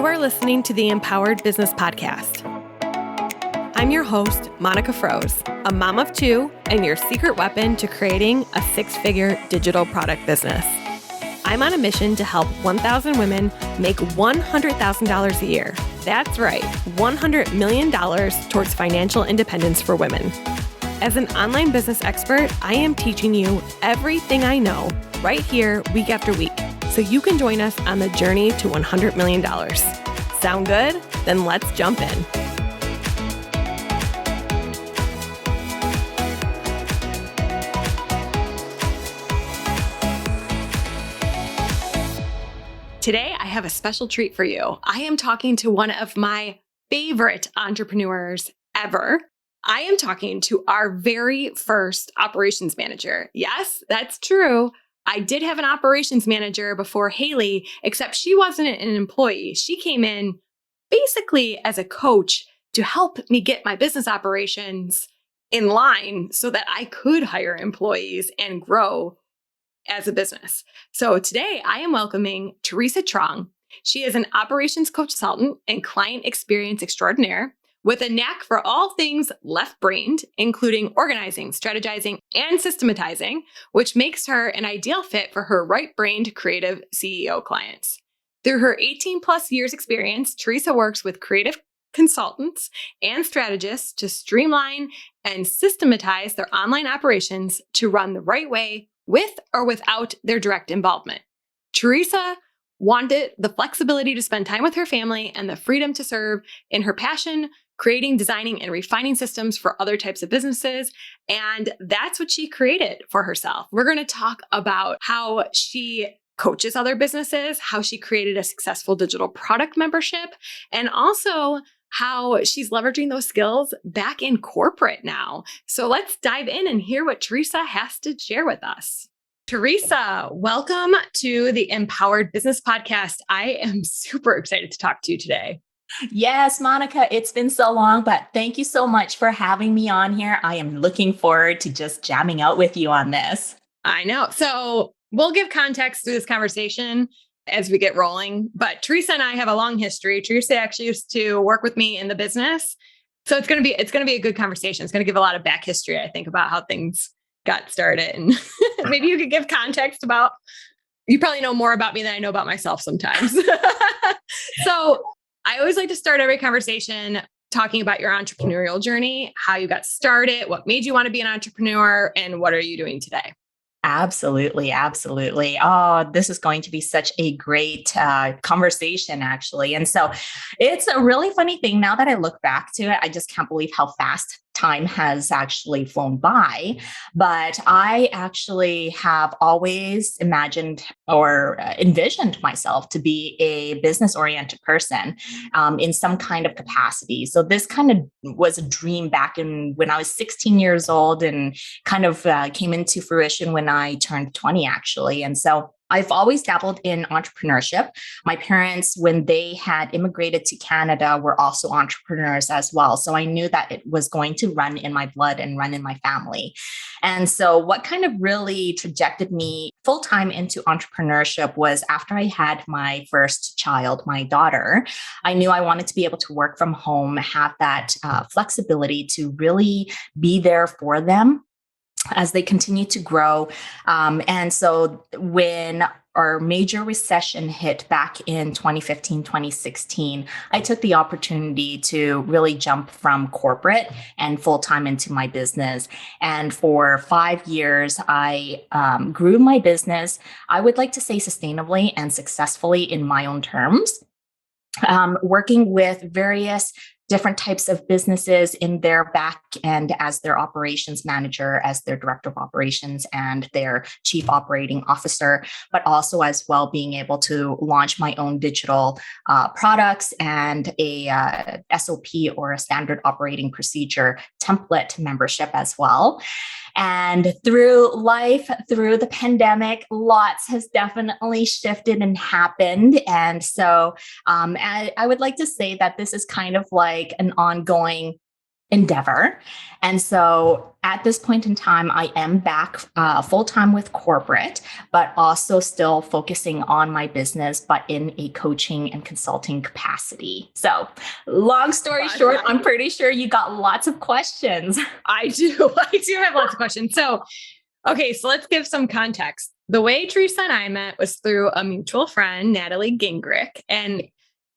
You are listening to the Empowered Business Podcast. I'm your host, Monica Froese, a mom of two and your secret weapon to creating a six-figure digital product business. I'm on a mission to help 1,000 women make $100,000 a year. That's right, $100 million towards financial independence for women. As an online business expert, I am teaching you everything I know right here week after week, so you can join us on the journey to $100 million. Sound good? Then let's jump in. Today, I have a special treat for you. I am talking to one of my favorite entrepreneurs ever. I am talking to our very first operations manager. Yes, that's true. I did have an operations manager before Haley, except she wasn't an employee. She came in basically as a coach to help me get my business operations in line so that I could hire employees and grow as a business. So today I am welcoming Theresa Truong. She is an operations consultant and client experience extraordinaire with a knack for all things left-brained, including organizing, strategizing, and systemizing, which makes her an ideal fit for her right-brained creative CEO clients. Through her 18 plus years experience, Theresa works with creative consultants and strategists to streamline and systemize their online operations to run the right way with or without their direct involvement. Theresa wanted the flexibility to spend time with her family and the freedom to serve in her passion, creating, designing, and refining systems for other types of businesses. And that's what she created for herself. We're going to talk about how she coaches other businesses, how she created a successful digital product membership, and also how she's leveraging those skills back in corporate now. So let's dive in and hear what Theresa has to share with us. Theresa, welcome to the Empowered Business Podcast. I am super excited to talk to you today. Yes, Monica, it's been so long, but thank you so much for having me on here. I am looking forward to just jamming out with you on this. I know. So we'll give context to this conversation as we get rolling. But Theresa and I have a long history. Theresa actually used to work with me in the business. So it's going to be a good conversation. It's going to give a lot of back history, I think, about how things got started. And maybe you could give context about, you probably know more about me than I know about myself sometimes. So I always like to start every conversation talking about your entrepreneurial journey, how you got started, what made you want to be an entrepreneur, and what are you doing today? Absolutely. Absolutely. Oh, this is going to be such a great conversation, actually. And so it's a really funny thing. Now that I look back to it, I just can't believe how fast time has actually flown by. But I actually have always imagined or envisioned myself to be a business-oriented person in some kind of capacity. So this kind of was a dream back when I was 16 years old, and kind of came into fruition when I turned 20, actually. And so I've always dabbled in entrepreneurship. My parents, when they had immigrated to Canada, were also entrepreneurs as well. So I knew that it was going to run in my blood and run in my family. And so what kind of really trajected me full-time into entrepreneurship was after I had my first child, my daughter. I knew I wanted to be able to work from home, have that flexibility to really be there for them as they continue to grow. And so when our major recession hit back in 2015, 2016, I took the opportunity to really jump from corporate and full-time into my business. And for 5 years, I grew my business, I would like to say sustainably and successfully in my own terms, working with various different types of businesses in their back end as their operations manager, as their director of operations and their chief operating officer, but also as well being able to launch my own digital products and a SOP or a standard operating procedure template membership as well. And through life, through the pandemic, lots has definitely shifted and happened. And so I would like to say that this is kind of like an ongoing endeavor. And so at this point in time, I am back full time with corporate, but also still focusing on my business, but in a coaching and consulting capacity. So long story short, I'm pretty sure you got lots of questions. I do. I do have lots of questions. So, okay, so let's give some context. The way Theresa and I met was through a mutual friend, Natalie Gingrich. And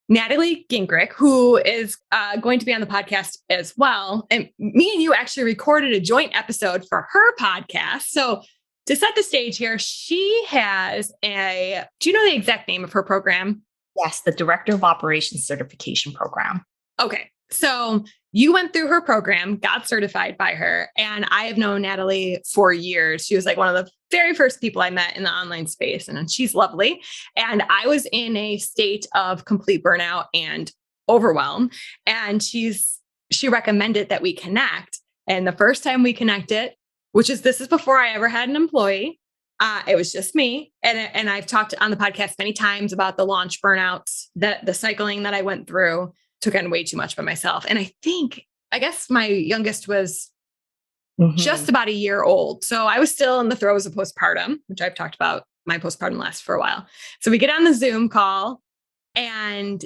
Natalie Gingrich, who is going to be on the podcast as well. And me and you actually recorded a joint episode for her podcast. So to set the stage here, she has do you know the exact name of her program? Yes, the Director of Operations Certification Program. Okay. So you went through her program, got certified by her, and I have known Natalie for years. She was like one of the very first people I met in the online space, and she's lovely. And I was in a state of complete burnout and overwhelm, and she recommended that we connect. And the first time we connected, this is before I ever had an employee, it was just me. And I've talked on the podcast many times about the launch burnouts, the cycling that I went through. Took on way too much by myself. And I guess my youngest was just about a year old. So I was still in the throes of postpartum, which I've talked about. My postpartum lasts for a while. So we get on the Zoom call, and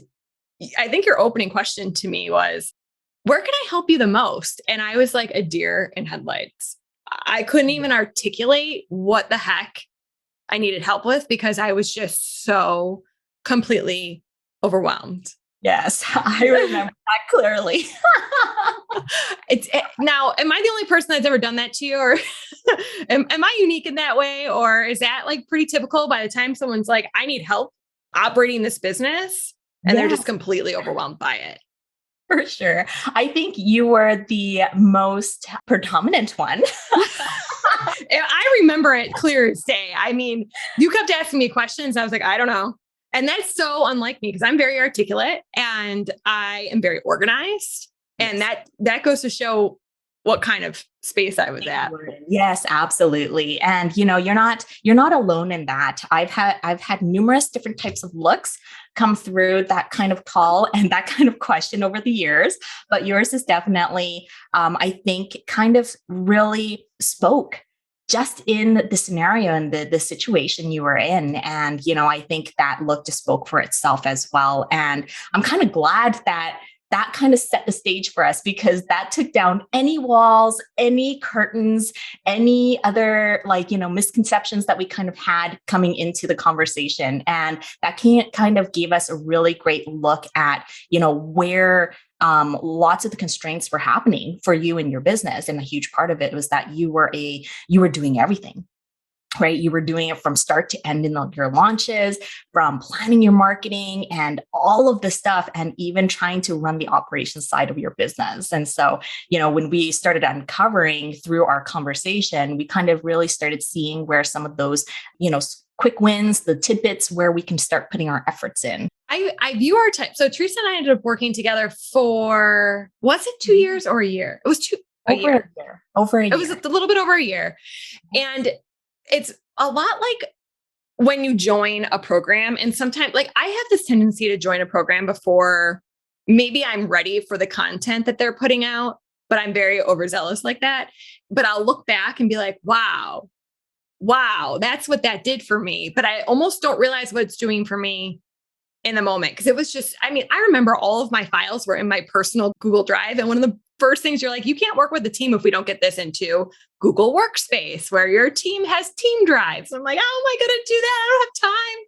I think your opening question to me was, where can I help you the most? And I was like a deer in headlights. I couldn't even articulate what the heck I needed help with because I was just so completely overwhelmed. Yes, I remember that clearly. Now, am I the only person that's ever done that to you, or am I unique in that way? Or is that like pretty typical by the time someone's like, I need help operating this business, and they're just completely overwhelmed by it? For sure. I think you were the most predominant one. I remember it clear as day. I mean, you kept asking me questions. I was like, I don't know. And that's so unlike me because I'm very articulate and I am very organized. Yes. And that goes to show what kind of space I was at. Yes, absolutely. And you're not alone in that. I've had numerous different types of looks come through that kind of call and that kind of question over the years, but yours is definitely, I think, kind of really spoke just in the scenario and the situation you were in. And, I think that look just spoke for itself as well. And I'm kind of glad that kind of set the stage for us because that took down any walls, any curtains, any other misconceptions that we kind of had coming into the conversation. And that kind of gave us a really great look at, where lots of the constraints were happening for you and your business. And a huge part of it was that you were doing everything. Right? You were doing it from start to end in your launches, from planning your marketing and all of the stuff, and even trying to run the operations side of your business. And so, when we started uncovering through our conversation, we kind of really started seeing where some of those, quick wins, the tidbits where we can start putting our efforts in. I view our time. So Theresa and I ended up working together for, was it 2 years or a year? It was over a year. It was a little bit over a year. And it's a lot like when you join a program, and sometimes I have this tendency to join a program before maybe I'm ready for the content that they're putting out, but I'm very overzealous like that. But I'll look back and be like, wow, that's what that did for me. But I almost don't realize what it's doing for me in the moment. Cause it was just, I remember all of my files were in my personal Google Drive. And one of the first things you're like, you can't work with the team if we don't get this into Google Workspace, where your team has team drives. I'm like, how am I going to do that? I don't have time.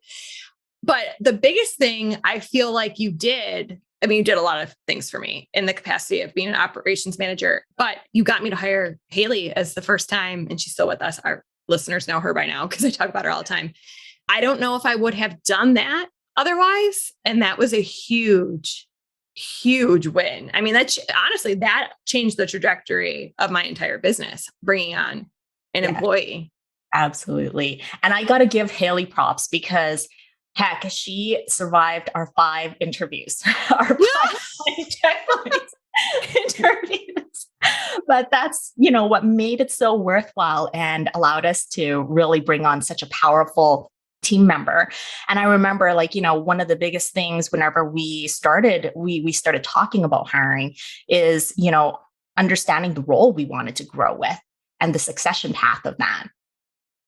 But the biggest thing I feel like you did, you did a lot of things for me in the capacity of being an operations manager, but you got me to hire Haley as the first time. And she's still with us. Our listeners know her by now because I talk about her all the time. I don't know if I would have done that otherwise. And that was a huge win. Honestly, that changed the trajectory of my entire business, bringing on an employee. Absolutely. And I got to give Haley props because heck, she survived our 5 interviews, our 5 interviews. But that's, what made it so worthwhile and allowed us to really bring on such a powerful team member. And I remember one of the biggest things whenever we started talking about hiring is, understanding the role we wanted to grow with and the succession path of that.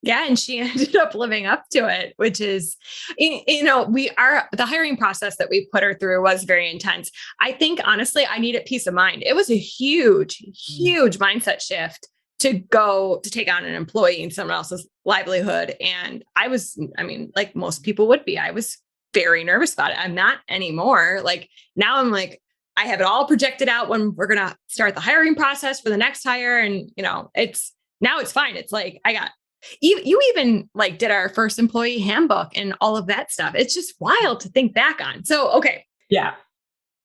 Yeah. And she ended up living up to it, which is, the hiring process that we put her through was very intense. I think, honestly, I needed peace of mind. It was a huge, huge mindset shift to go to take on an employee in someone else's livelihood. And like most people would be, I was very nervous about it. I'm not anymore. Like now I'm like, I have it all projected out when we're going to start the hiring process for the next hire. And, it's fine. It's like, you even like did our first employee handbook and all of that stuff. It's just wild to think back on. So, okay. Yeah.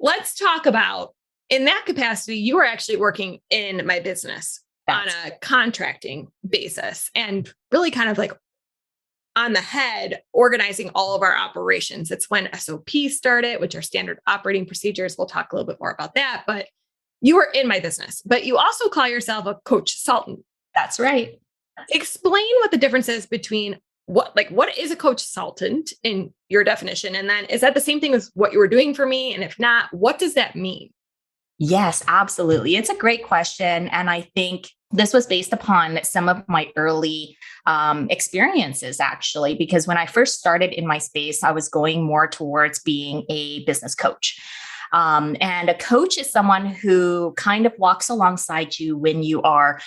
Let's talk about, in that capacity, you were actually working in my business on a contracting basis and really kind of like on the head, organizing all of our operations. It's when SOPs started, which are standard operating procedures. We'll talk a little bit more about that, but you were in my business, but you also call yourself a Coachsultant. That's right. Explain what the difference is between what is a Coachsultant in your definition? And then is that the same thing as what you were doing for me? And if not, what does that mean? Yes, absolutely. It's a great question. And I think this was based upon some of my early experiences, actually, because when I first started in my space, I was going more towards being a business coach. And a coach is someone who kind of walks alongside you when you are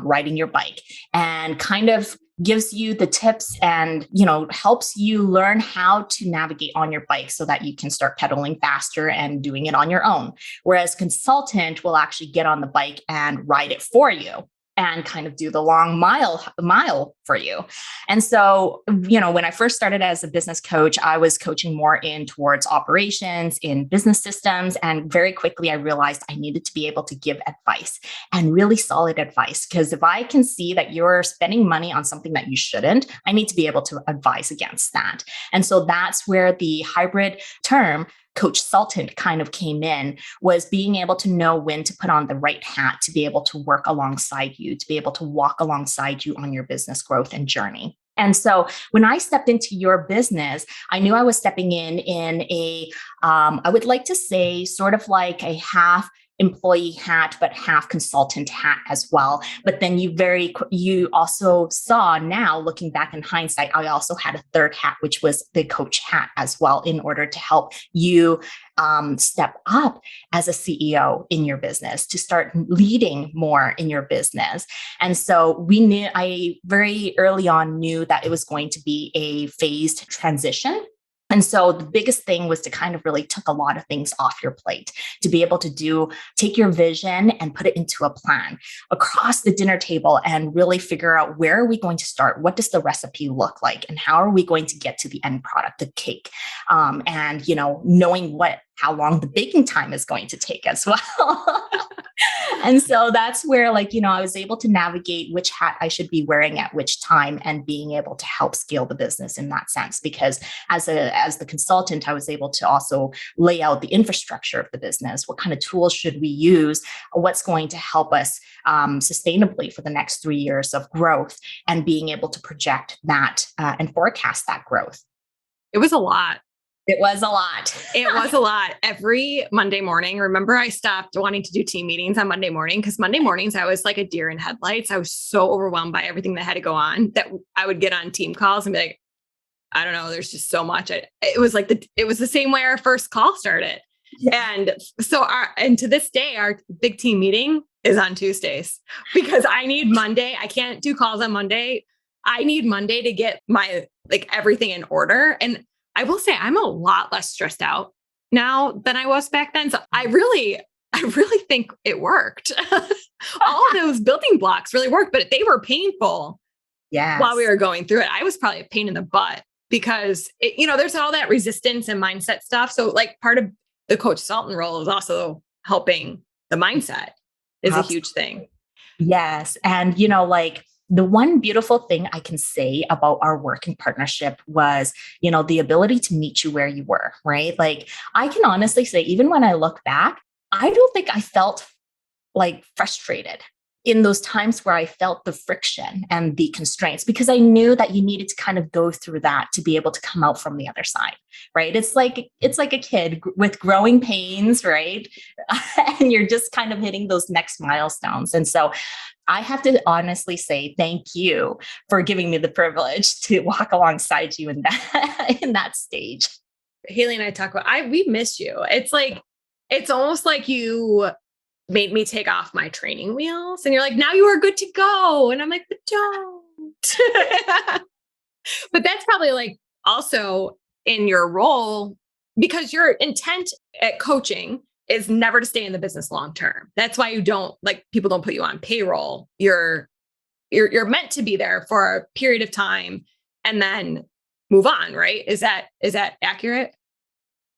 riding your bike and kind of gives you the tips and, helps you learn how to navigate on your bike so that you can start pedaling faster and doing it on your own. Whereas consultant will actually get on the bike and ride it for you and kind of do the long mile for you. And so, when I first started as a business coach, I was coaching more in towards operations, in business systems. And very quickly, I realized I needed to be able to give advice and really solid advice. Because if I can see that you're spending money on something that you shouldn't, I need to be able to advise against that. And so that's where the hybrid term Coachsultant kind of came in, was being able to know when to put on the right hat to be able to work alongside you, to be able to walk alongside you on your business growth and journey. And so when I stepped into your business, I knew I was stepping in a, I would like to say sort of like a half employee hat, but half consultant hat as well. But then you also saw, now looking back in hindsight, I also had a third hat, which was the coach hat as well, in order to help you step up as a CEO in your business, to start leading more in your business. And so I very early on knew that it was going to be a phased transition. And so the biggest thing was to kind of really took a lot of things off your plate, to be able to take your vision and put it into a plan across the dinner table and really figure out, where are we going to start? What does the recipe look like? And how are we going to get to the end product, the cake? And, knowing how long the baking time is going to take as well. And so that's where, I was able to navigate which hat I should be wearing at which time, and being able to help scale the business in that sense. Because as the consultant, I was able to also lay out the infrastructure of the business. What kind of tools should we use? What's going to help us sustainably for the next 3 years of growth, and being able to project that and forecast that growth. It was a lot. It was a lot. It was a lot. Every Monday morning, remember, I stopped wanting to do team meetings on Monday morning, because Monday mornings, I was like a deer in headlights. I was so overwhelmed by everything that had to go on that I would get on team calls and be like, I don't know, there's just so much. It was the same way our first call started. Yeah. And so and to this day, our big team meeting is on Tuesdays, because I need Monday. I can't do calls on Monday. I need Monday to get my everything in order. And I will say I'm a lot less stressed out now than I was back then. So I really think it worked. All of those building blocks really worked, but they were painful. Yes. While we were going through it. I was probably a pain in the butt, because there's all that resistance and mindset stuff. So part of the Coachsultant role is also helping the mindset is a huge thing. Yes. And, the one beautiful thing I can say about our working partnership was, the ability to meet you where you were, right? I can honestly say, even when I look back, I don't think I felt frustrated. in those times where I felt the friction and the constraints, because I knew that you needed to kind of go through that to be able to come out from the other side, right? It's like a kid with growing pains, right? And you're just kind of hitting those next milestones. And so I have to honestly say thank you for giving me the privilege to walk alongside you in that in that stage. Haley and I talk about, we miss you. It's almost like you made me take off my training wheels and you're like, now you are good to go. And I'm like, but don't. But that's probably like also in your role, because your intent at coaching is never to stay in the business long term. That's why you don't, like, people don't put you on payroll. You're meant to be there for a period of time and then move on, right? Is that accurate?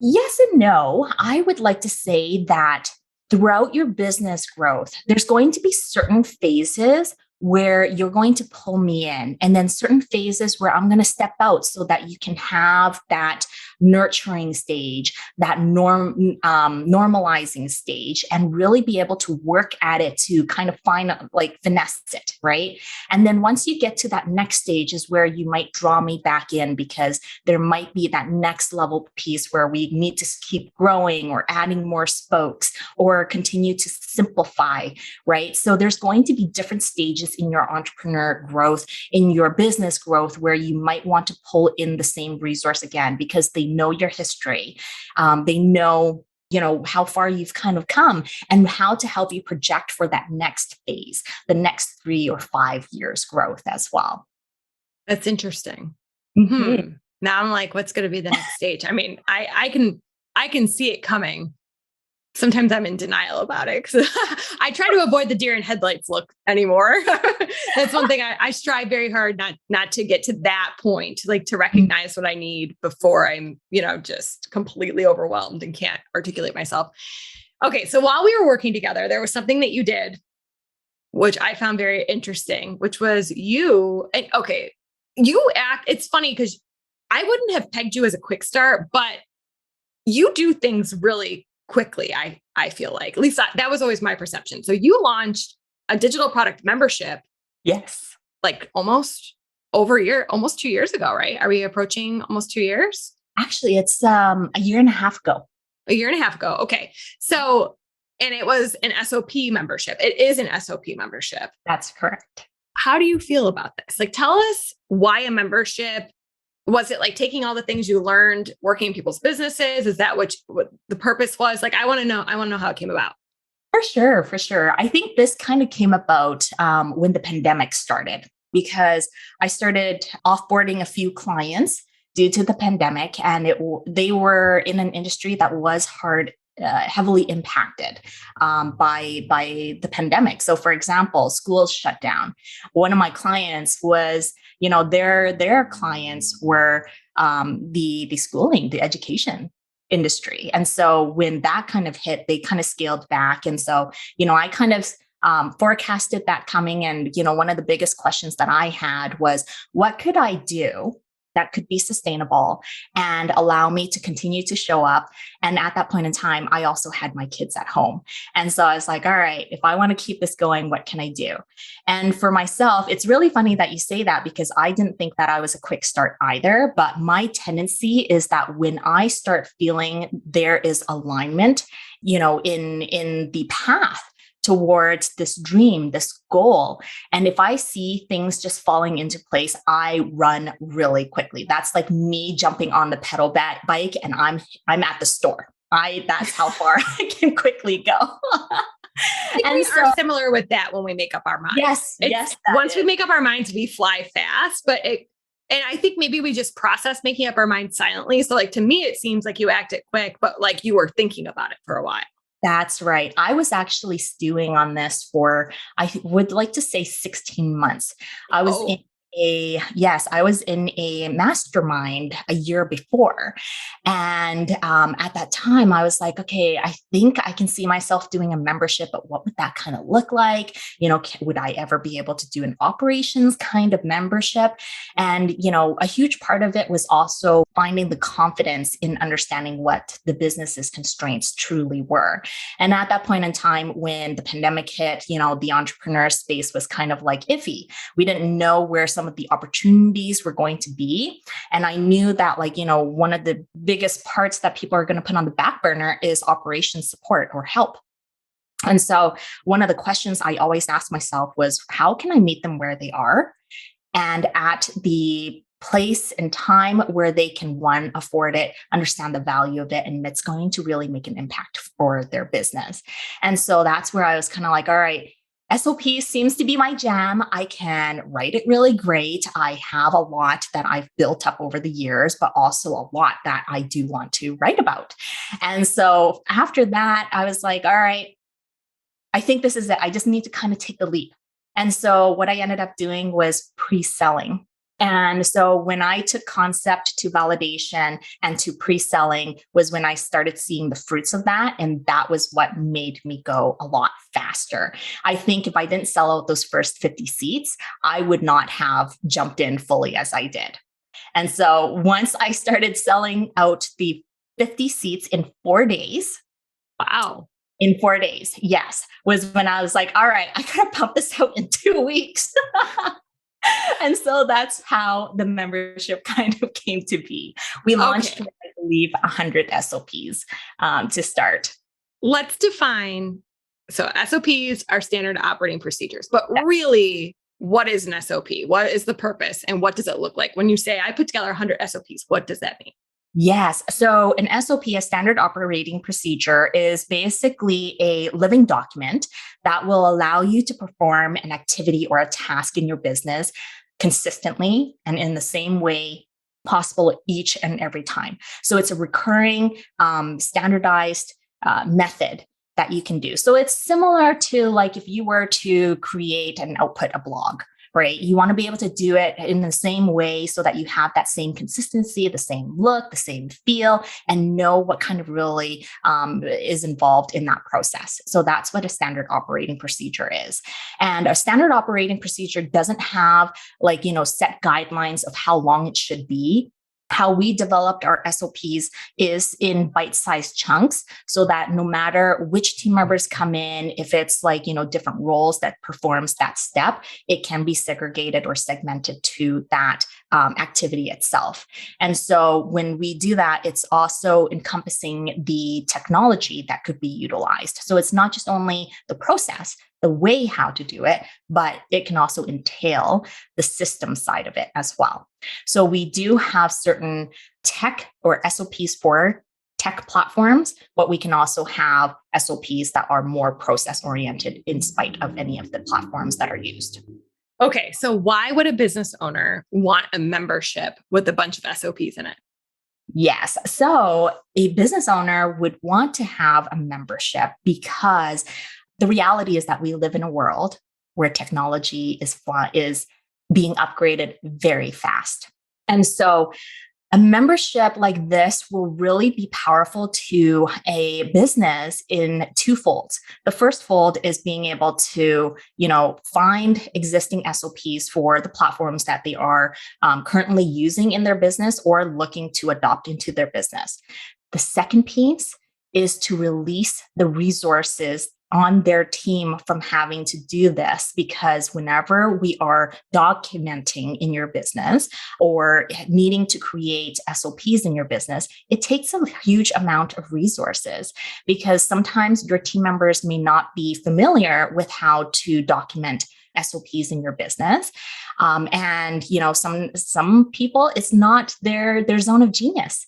Yes and no. I would like to say that throughout your business growth, there's going to be certain phases where you're going to pull me in, and then certain phases where I'm going to step out so that you can have that nurturing stage, that normalizing stage, and really be able to work at it to kind of find, like, finesse it, right? And then once you get to that next stage is where you might draw me back in, because there might be that next level piece where we need to keep growing or adding more spokes or continue to simplify, right? So there's going to be different stages in your entrepreneur growth, in your business growth, where you might want to pull in the same resource again, because they know your history. They know, how far you've kind of come and how to help you project for that next phase, the next 3 or 5 years growth as well. That's interesting. Mm-hmm. Now I'm like, what's going to be the next stage? I mean, I can see it coming. Sometimes I'm in denial about it because I try to avoid the deer in headlights look anymore. That's one thing I strive very hard not to get to that point, like to recognize what I need before I'm, just completely overwhelmed and can't articulate myself. Okay. So while we were working together, there was something that you did, which I found very interesting, which was it's funny because I wouldn't have pegged you as a quick start, but you do things really quickly. I feel like, at least that was always my perception. So you launched a digital product membership. Yes. Like almost 2 years ago, right? Are we approaching almost 2 years? Actually, it's a year and a half ago. A year and a half ago. Okay. So, and it was an SOP membership. It is an SOP membership. That's correct. How do you feel about this? Like, tell us why a membership. Was it like taking all the things you learned working in people's businesses? Is that what the purpose was? Like, I want to know how it came about. For sure. I think this kind of came about when the pandemic started, because I started offboarding a few clients due to the pandemic, and they were in an industry that was heavily impacted by the pandemic. So, for example, schools shut down. One of my clients was, their clients were the schooling, the education industry. And so when that kind of hit, they kind of scaled back. And so, I kind of forecasted that coming. And, one of the biggest questions that I had was, what could I do that could be sustainable and allow me to continue to show up? And at that point in time, I also had my kids at home. And so I was like, all right, if I want to keep this going, what can I do? And for myself, it's really funny that you say that, because I didn't think that I was a quick start either. But my tendency is that when I start feeling there is alignment, in the path towards this dream, this goal. And if I see things just falling into place, I run really quickly. That's like me jumping on the pedal bike and I'm at the store. That's how far I can quickly go. And we are similar with that when we make up our minds. Yes. Once we make up our minds, we fly fast, and I think maybe we just process making up our minds silently. So like, to me, it seems like you acted quick, but like you were thinking about it for a while. That's right. I was actually stewing on this for, I would like to say 16 months. I was in I was in a mastermind a year before. And at that time, I was like, okay, I think I can see myself doing a membership, but what would that kind of look like? Would I ever be able to do an operations kind of membership? And, a huge part of it was also finding the confidence in understanding what the business's constraints truly were. And at that point in time, when the pandemic hit, the entrepreneur space was kind of like iffy. We didn't know where some of the opportunities were going to be. And I knew that, one of the biggest parts that people are going to put on the back burner is operations support or help. And so one of the questions I always asked myself was, how can I meet them where they are and at the place and time where they can, one, afford it, understand the value of it, and it's going to really make an impact for their business. And so that's where I was kind of like, all right, SOP seems to be my jam. I can write it really great. I have a lot that I've built up over the years, but also a lot that I do want to write about. And so after that, I was like, all right, I think this is it. I just need to kind of take the leap. And so what I ended up doing was pre-selling. And so when I took concept to validation and to pre-selling was when I started seeing the fruits of that. And that was what made me go a lot faster. I think if I didn't sell out those first 50 seats, I would not have jumped in fully as I did. And so once I started selling out the 50 seats in 4 days. Wow. In 4 days, yes, was when I was like, all right, I gotta pump this out in 2 weeks. And so that's how the membership kind of came to be. We launched, I believe, 100 SOPs to start. Let's define. So SOPs are standard operating procedures, but really, what is an SOP? What is the purpose? And what does it look like? When you say I put together 100 SOPs, what does that mean? Yes. So an SOP, a standard operating procedure, is basically a living document that will allow you to perform an activity or a task in your business consistently and in the same way possible each and every time. So it's a recurring, standardized method that you can do. So it's similar to like if you were to create and output a blog. Right? You want to be able to do it in the same way so that you have that same consistency, the same look, the same feel, and know what kind of really is involved in that process. So that's what a standard operating procedure is. And a standard operating procedure doesn't have set guidelines of how long it should be. How we developed our SOPs is in bite-sized chunks so that no matter which team members come in, if it's different roles that performs that step, it can be segregated or segmented to that activity itself. And so when we do that, it's also encompassing the technology that could be utilized. So it's not just only the process, the way how to do it, but it can also entail the system side of it as well. So we do have certain tech or SOPs for tech platforms, but we can also have SOPs that are more process oriented in spite of any of the platforms that are used. Okay, so why would a business owner want a membership with a bunch of SOPs in it? Yes. So a business owner would want to have a membership because the reality is that we live in a world where technology is being upgraded very fast. And so a membership like this will really be powerful to a business in two folds. The first fold is being able to, find existing SOPs for the platforms that they are currently using in their business or looking to adopt into their business. The second piece is to release the resources on their team from having to do this, because whenever we are documenting in your business or needing to create SOPs in your business, it takes a huge amount of resources because sometimes your team members may not be familiar with how to document SOPs in your business. And some people, it's not their zone of genius.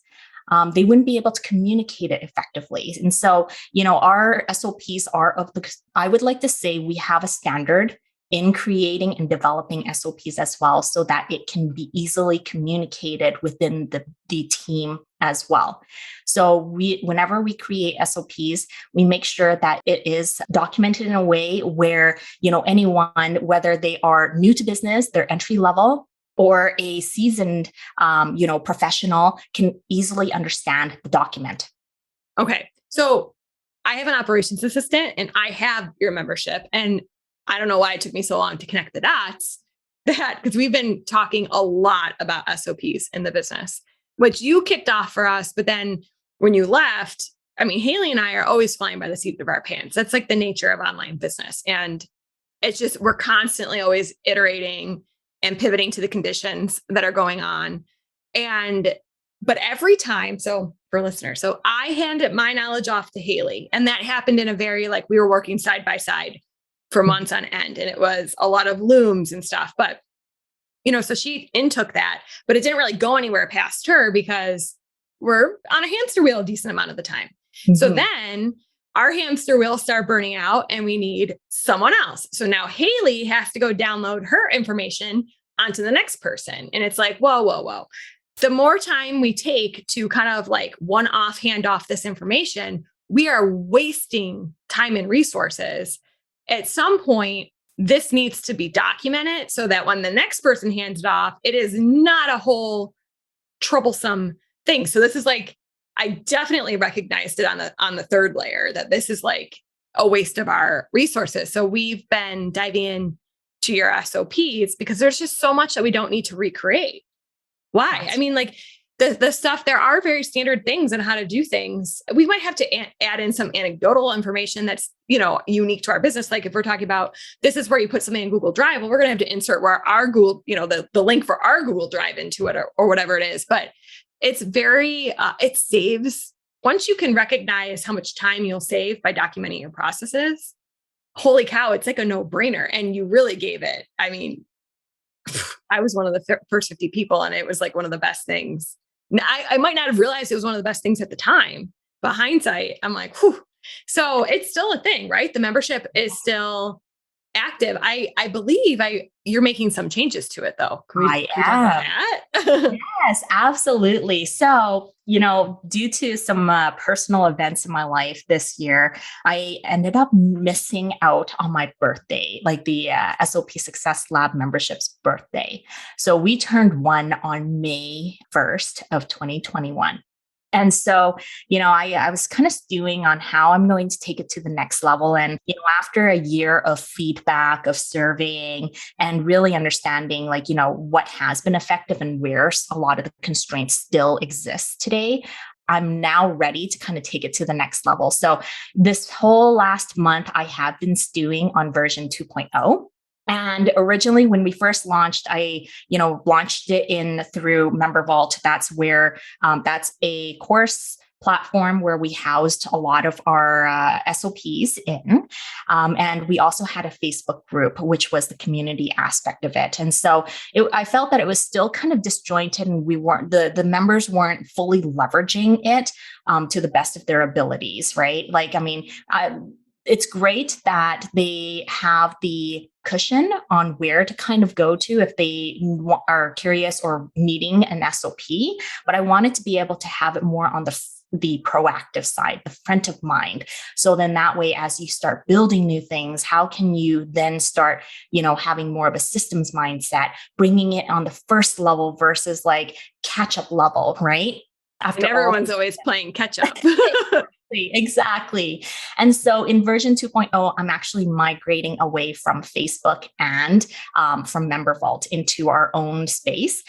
They wouldn't be able to communicate it effectively. And so, our SOPs are I would like to say we have a standard in creating and developing SOPs as well, so that it can be easily communicated within the team as well. So whenever we create SOPs, we make sure that it is documented in a way where, anyone, whether they are new to business, they're entry level, or a seasoned, professional can easily understand the document. Okay. So I have an operations assistant and I have your membership. And I don't know why it took me so long to connect the dots because we've been talking a lot about SOPs in the business, which you kicked off for us. But then when you left, I mean, Haley and I are always flying by the seat of our pants. That's like the nature of online business. And it's just, we're constantly always iterating and pivoting to the conditions that are going on. But every time, so for listeners, so I handed my knowledge off to Haley, and that happened in a very, like, we were working side by side for months on end, and it was a lot of looms and stuff. But, so she intook that, but it didn't really go anywhere past her because we're on a hamster wheel a decent amount of the time. Mm-hmm. So then our hamster wheel started burning out and we need someone else. So now Haley has to go download her information onto the next person. And it's like, whoa. The more time we take to kind of like hand off this information, we are wasting time and resources. At some point, this needs to be documented so that when the next person hands it off, it is not a whole troublesome thing. So this is like, I definitely recognized it on the third layer that this is like a waste of our resources. So we've been diving in to your SOPs because there's just so much that we don't need to recreate. Why? I mean, like the stuff, there are very standard things on how to do things. We might have to add in some anecdotal information that's, unique to our business. Like if we're talking about, this is where you put something in Google Drive, well, we're going to have to insert where our Google, the link for our Google Drive into it or whatever it is. But it's very, it saves, once you can recognize how much time you'll save by documenting your processes, holy cow, it's like a no-brainer. And you really gave it. I mean, I was one of the first 50 people, and it was like one of the best things. I might not have realized it was one of the best things at the time, but hindsight, I'm like, whew. So it's still a thing, right? The membership is still active. I believe you're making some changes to it though. Can we talk about that? Yes, absolutely. So, due to some personal events in my life this year, I ended up missing out on my birthday, like the SOP Success Lab membership's birthday. So we turned one on May 1st of 2021. And so, I was kind of stewing on how I'm going to take it to the next level. And, after a year of feedback, of surveying, and really understanding, what has been effective and where a lot of the constraints still exist today, I'm now ready to kind of take it to the next level. So this whole last month, I have been stewing on version 2.0. And originally, when we first launched, I, launched it in through Member Vault. That's where that's a course platform where we housed a lot of our SOPs in. And we also had a Facebook group, which was the community aspect of it. And so I felt that it was still kind of disjointed, and we weren't, the members weren't fully leveraging it to the best of their abilities, right? It's great that they have the cushion on where to kind of go to if they are curious or needing an SOP, but I wanted to be able to have it more on the proactive side, the front of mind. So then that way, as you start building new things, how can you then start, having more of a systems mindset, bringing it on the first level versus like catch up level, right? After everyone's always playing catch up. Exactly. And so in version 2.0, I'm actually migrating away from Facebook and from Member Vault into our own space.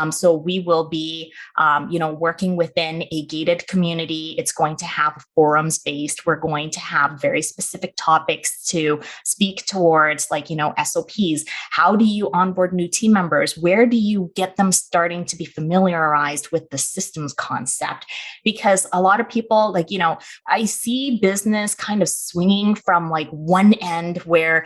So we will be, working within a gated community. It's going to have forums based. We're going to have very specific topics to speak towards, SOPs. How do you onboard new team members? Where do you get them starting to be familiarized with the systems concept? Because a lot of people, I see business kind of swinging from one end where,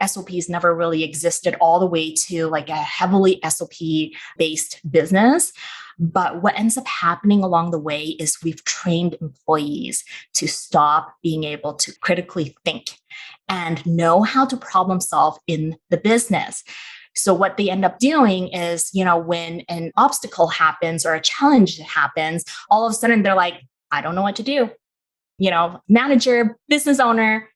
SOPs never really existed all the way to a heavily SOP based business. But what ends up happening along the way is we've trained employees to stop being able to critically think and know how to problem solve in the business. So what they end up doing is, when an obstacle happens or a challenge happens, all of a sudden they're like, I don't know what to do. Manager, business owner,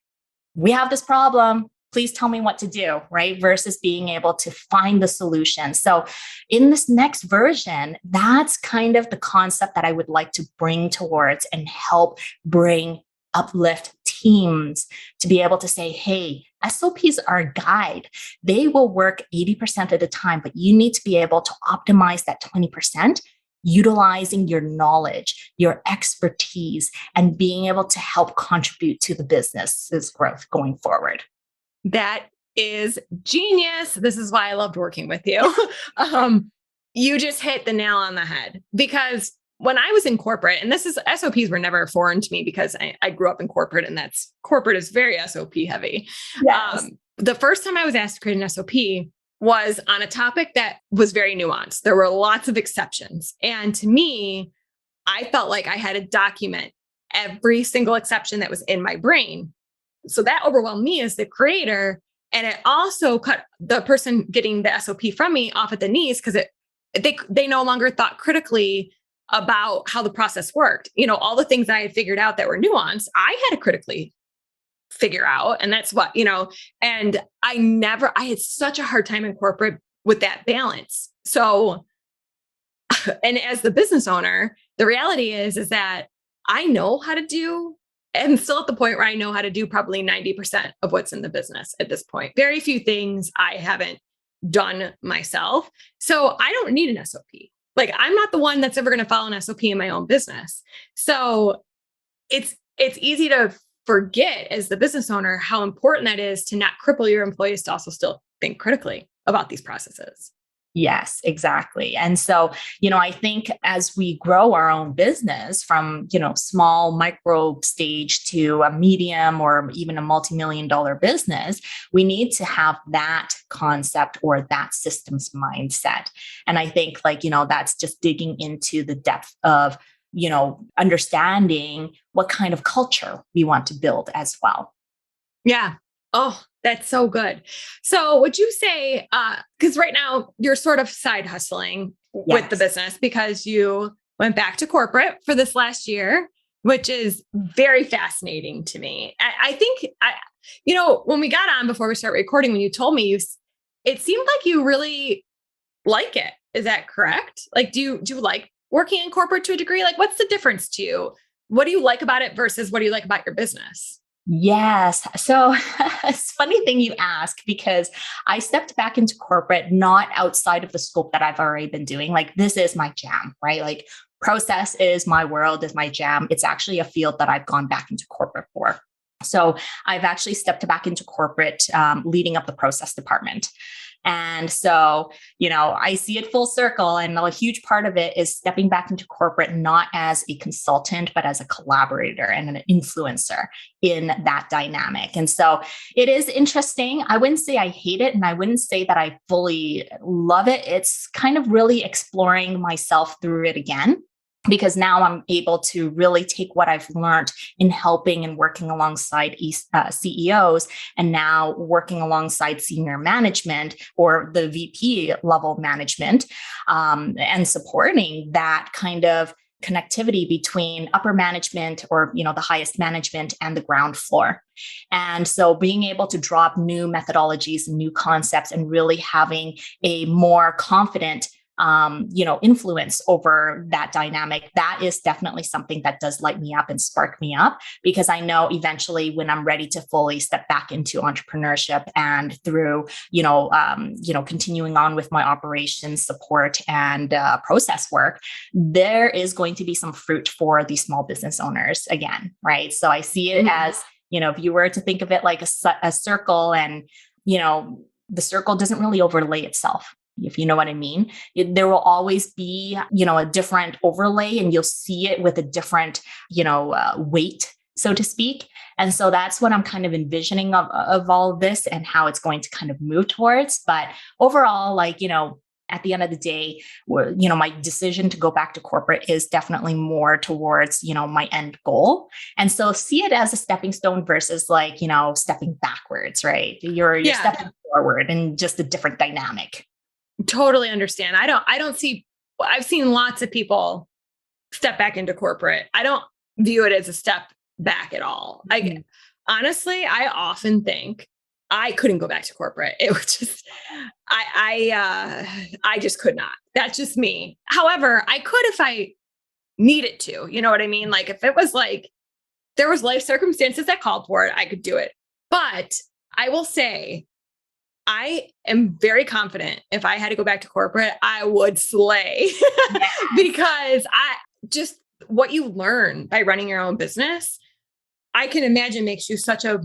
we have this problem. please tell me what to do, right? Versus being able to find the solution. So in this next version, that's kind of the concept that I would like to bring towards and help bring uplift teams to be able to say, hey, SOPs are a guide. They will work 80% of the time, but you need to be able to optimize that 20%, utilizing your knowledge, your expertise, and being able to help contribute to the business's growth going forward. That is genius. This is why I loved working with you. You just hit the nail on the head, because when I was in corporate, and SOPs were never foreign to me because I grew up in corporate, and corporate is very SOP heavy. Yes. The first time I was asked to create an SOP was on a topic that was very nuanced. There were lots of exceptions. And to me, I felt like I had to document every single exception that was in my brain. So that overwhelmed me as the creator. And it also cut the person getting the SOP from me off at the knees, because they no longer thought critically about how the process worked. All the things I had figured out that were nuanced, I had to critically figure out. And that's what, and I had such a hard time in corporate with that balance. So, and as the business owner, the reality is that I know how to do, I'm still at the point where I know how to do probably 90% of what's in the business at this point. Very few things I haven't done myself. So I don't need an SOP. Like, I'm not the one that's ever going to follow an SOP in my own business. So it's easy to forget as the business owner how important that is to not cripple your employees to also still think critically about these processes. Yes, exactly. And so, I think as we grow our own business from, small micro stage to a medium or even a multi-million-dollar business, we need to have that concept or that systems mindset. And I think that's just digging into the depth of, understanding what kind of culture we want to build as well. Yeah. Oh, that's so good. So would you say, because right now you're sort of side hustling with the business because you went back to corporate for this last year, which is very fascinating to me. I think, when we got on before we start recording, when you told me it seemed like you really like it. Is that correct? Like, do you like working in corporate to a degree? Like, what's the difference to you? What do you like about it versus what do you like about your business? Yes. So it's a funny thing you ask, because I stepped back into corporate, not outside of the scope that I've already been doing. Like, this is my jam, right? Like, process is my world, is my jam. It's actually a field that I've gone back into corporate for. So I've actually stepped back into corporate, leading up the process department. And so, I see it full circle. And a huge part of it is stepping back into corporate, not as a consultant, but as a collaborator and an influencer in that dynamic. And so it is interesting. I wouldn't say I hate it, and I wouldn't say that I fully love it. It's kind of really exploring myself through it again, because now I'm able to really take what I've learned in helping and working alongside CEOs, and now working alongside senior management or the VP level management, and supporting that kind of connectivity between upper management or, the highest management and the ground floor. And so being able to drop new methodologies and new concepts and really having a more confident influence over that dynamic, that is definitely something that does light me up and spark me up, because I know eventually when I'm ready to fully step back into entrepreneurship and through, continuing on with my operations support and process work, there is going to be some fruit for these small business owners again, right? So I see it as, if you were to think of it like a circle, and, the circle doesn't really overlay itself, if you know what I mean. There will always be, a different overlay, and you'll see it with a different, weight, so to speak. And so that's what I'm kind of envisioning of all of this and how it's going to kind of move towards. But overall, at the end of the day, my decision to go back to corporate is definitely more towards, my end goal. And so see it as a stepping stone versus stepping backwards, right? You're stepping forward and just a different dynamic. Totally understand. I've seen lots of people step back into corporate. I don't view it as a step back at all. Honestly, I often think I couldn't go back to corporate. It was just, I just could not. That's just me. However, I could if I needed to, you know what I mean? Like if it was like, there was life circumstances that called for it, I could do it. But I will say, I am very confident if I had to go back to corporate, I would slay because I just what you learn by running your own business, I can imagine makes you such a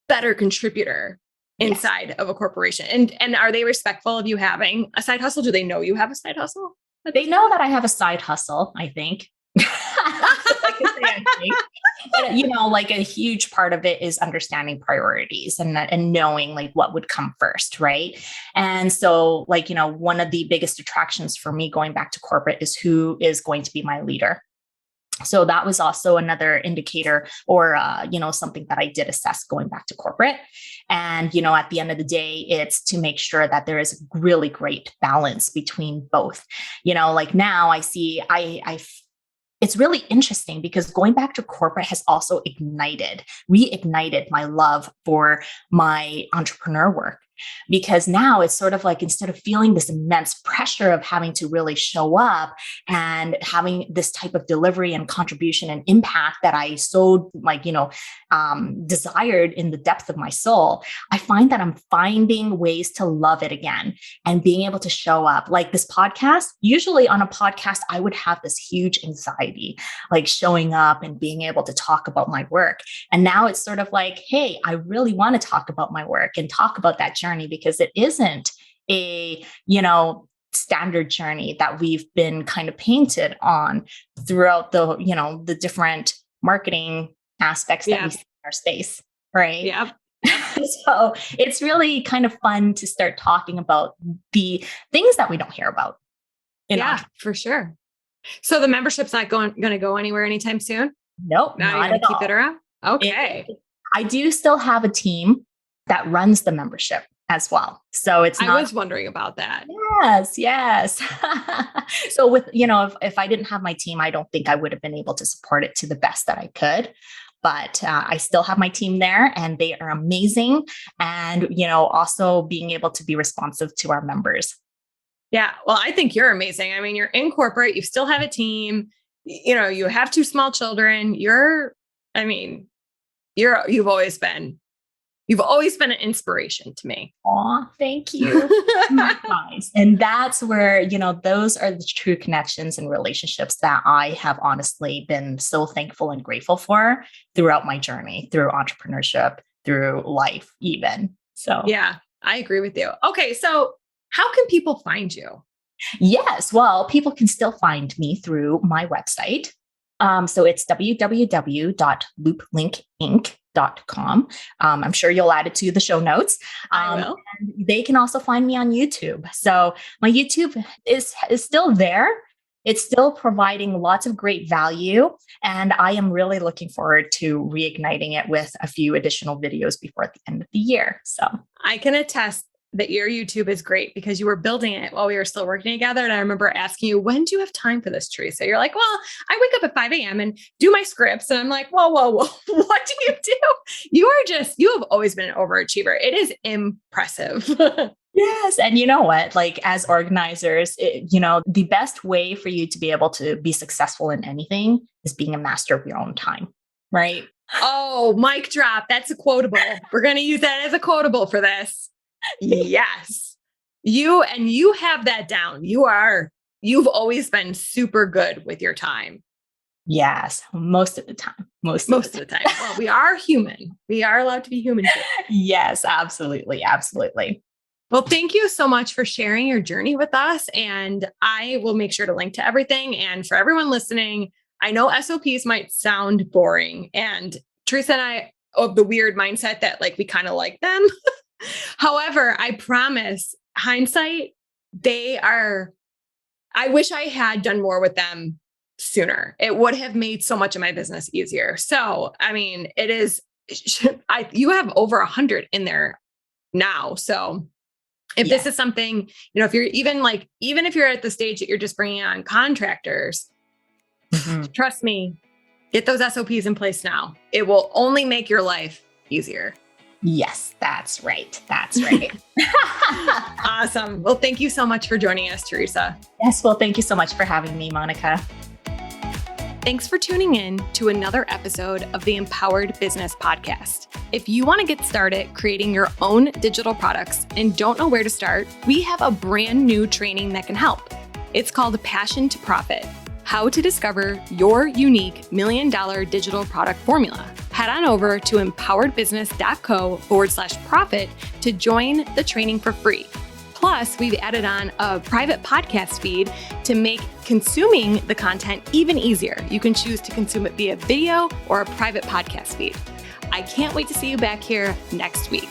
better contributor inside of a corporation. And are they respectful of you having a side hustle? Do they know you have a side hustle? They know that I have a side hustle, I think. I think. But, like a huge part of it is understanding priorities and knowing like what would come first, right? And so one of the biggest attractions for me going back to corporate is who is going to be my leader. So that was also another indicator or, something that I did assess going back to corporate. And, at the end of the day, it's to make sure that there is a really great balance between both. Like now I see, it's really interesting because going back to corporate has also reignited my love for my entrepreneur work. Because now it's sort of like, instead of feeling this immense pressure of having to really show up and having this type of delivery and contribution and impact that I so desired in the depth of my soul, I find that I'm finding ways to love it again and being able to show up. Like this podcast, usually on a podcast, I would have this huge anxiety, like showing up and being able to talk about my work. And now it's sort of like, hey, I really want to talk about my work and talk about that journey, because it isn't a, standard journey that we've been kind of painted on throughout the different marketing aspects that we see in our space. Right. Yeah. So it's really kind of fun to start talking about the things that we don't hear about. For sure. So the membership's not going to go anywhere anytime soon? Nope. Now you're going to keep it around? Okay. I do still have a team that runs the membership as well. So it's not. I was wondering about that. Yes. So with, if I didn't have my team, I don't think I would have been able to support it to the best that I could. But I still have my team there and they are amazing. And, also being able to be responsive to our members. Yeah. Well, I think you're amazing. I mean, you're in corporate, you still have a team, you have 2 small children. You've always been an inspiration to me. Aw, thank you. Nice. And that's where, those are the true connections and relationships that I have honestly been so thankful and grateful for throughout my journey, through entrepreneurship, through life even. So yeah, I agree with you. Okay. So how can people find you? Yes. Well, people can still find me through my website. So it's www.looplinkinc.com. I'm sure you'll add it to the show notes. I will. And they can also find me on YouTube. So my YouTube is still there. It's still providing lots of great value. And I am really looking forward to reigniting it with a few additional videos before the end of the year. So I can attest that your YouTube is great because you were building it while we were still working together. And I remember asking you, when do you have time for this, Theresa? You're like, well, I wake up at 5 a.m. and do my scripts. And I'm like, whoa, what do you do? You have always been an overachiever. It is impressive. Yes. And you know what, like as organizers, the best way for you to be able to be successful in anything is being a master of your own time. Right. Oh, mic drop. That's a quotable. We're going to use that as a quotable for this. Yes. You have that down. You've always been super good with your time. Yes. Most of the time. Most of the time. Well, we are human. We are allowed to be human too. Yes, absolutely. Absolutely. Well, thank you so much for sharing your journey with us. And I will make sure to link to everything. And for everyone listening, I know SOPs might sound boring, and Theresa and I have the weird mindset that like we kind of like them. However, I promise, hindsight, I wish I had done more with them sooner. It would have made so much of my business easier. So, I mean, you have over 100 in there now. So if this is something, if you're even if you're at the stage that you're just bringing on contractors, trust me, get those SOPs in place now. It will only make your life easier. Yes, that's right. That's right. Awesome. Well, thank you so much for joining us, Theresa. Yes, well, thank you so much for having me, Monica. Thanks for tuning in to another episode of the Empowered Business Podcast. If you want to get started creating your own digital products and don't know where to start, we have a brand new training that can help. It's called Passion to Profit: How to Discover Your Unique $1 Million Digital Product Formula. Head on over to empoweredbusiness.co/profit to join the training for free. Plus, we've added on a private podcast feed to make consuming the content even easier. You can choose to consume it via video or a private podcast feed. I can't wait to see you back here next week.